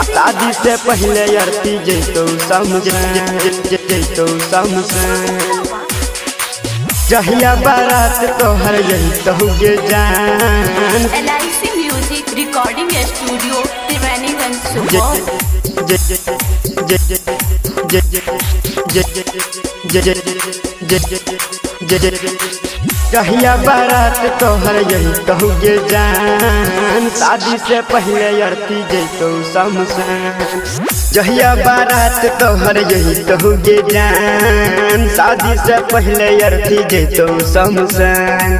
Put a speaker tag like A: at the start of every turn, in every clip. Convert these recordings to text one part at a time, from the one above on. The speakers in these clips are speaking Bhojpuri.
A: शादी से पहले अरती जैतो समझ जहिया बारात तोहर जैतो गे जान।
B: LIC music recording studio Triveniganj Supaul.
A: जहिया बारात तोहर जैतो गे जान। शादी से पहले अरती जैतो शमशान। जहिया बारात तोहर जैतो गे जान। शादी से पहले अरती जैतो शमशान।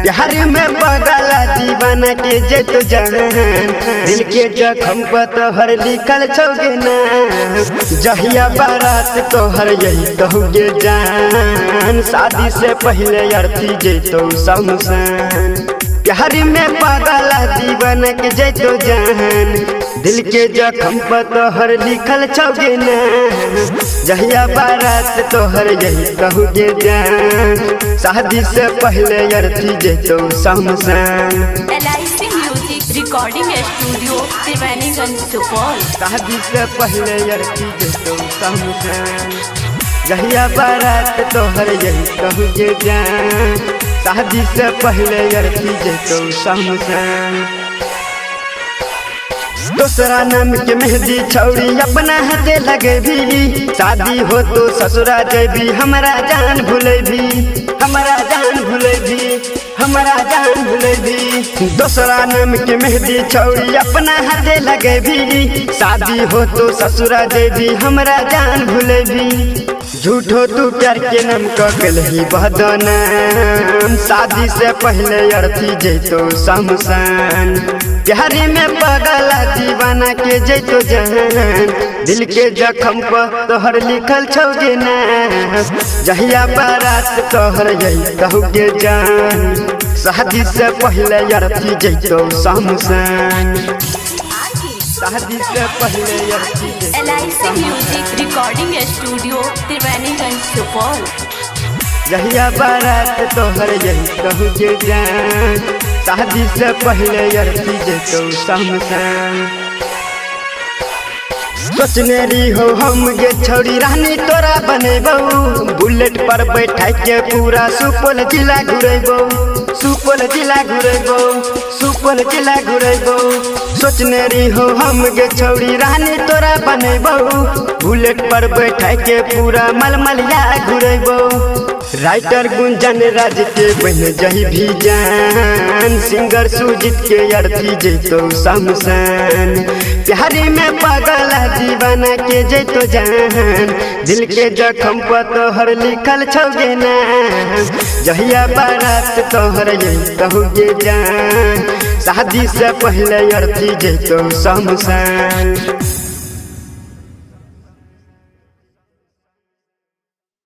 A: प्यार में बगला दीवाना के जैतो जान। दिल के जख्म पर तोहर लिखल छौगे ना। जहिया बारात तोहर जैतो गे जान। शादी से पहले अरती जैतो शमशान। प्यार में पागला दीवाना के जैतो जान। दिल के जख्म पर तोहर लिखल छौगे ना। जहिया बारात तोहर जैतो गे जान। शादी से पहले अरती जैतो शमशान।
B: LIC music recording studio Triveniganj Supaul.
A: शादी से पहले अरती जैतो शमशान। जहिया बारात तोहर जैतो गे जान। शादी से पहले अरती जैतो शमशान। दूसरा नाम के मेहंदी छौरी अपना हाथे लगे भी। शादी हो तो ससुरा जेबी हमारा जान भूले भी। हमारा जान भूले भी। हमारा जान भूले भी। दूसरा नाम के मेहंदी छौरी अपना हाथे लगे भी। शादी हो तो ससुरा जेबी हमारा जान भूले भी। झूठो तू प्यार के नाम ककल ही बदनाम। शादी से पहले अरती जैतो शमशान। प्यार में पगला दीवाना के जैतो जान। दिल के जख्म पर तोहर लिखल छौगे ना। जहिया बारात तोहर जैतो गे जान। शादी से पहले अरती जैतो शमशान। शादी से पहले अरती जैतो
B: LIC music recording studio Triveniganj Supaul.
A: जहिया बारात तोहर जैतो गे जान। शादी से पहले अरती जैतो शमशान। सोचने रही हो हम गे छौरी रानी तोरा बनेबो। बुलेट पर बैठा के पूरा सुपौल जिला घुरेबो। सुपौल जिला घुरेबो। सुपौल जिला घुरेबो। सोचने रही हो हम गे छौरी रानी तोरा बनेबो। बुलेट पर बैठा के पूरा मलमलिया घुरेबो। राइटर गुंजन राज के बन जही भी जान। सिंगर सुजीत के अरती जैतो शमशान। प्यार में पगला दीवाना के जैतो जान। दिल के जख्म पर तोहर लिखल छौगे ना। जहिया बारात तोहर जैतो गे जान। शादी से पहले अरती जैतो शमशान।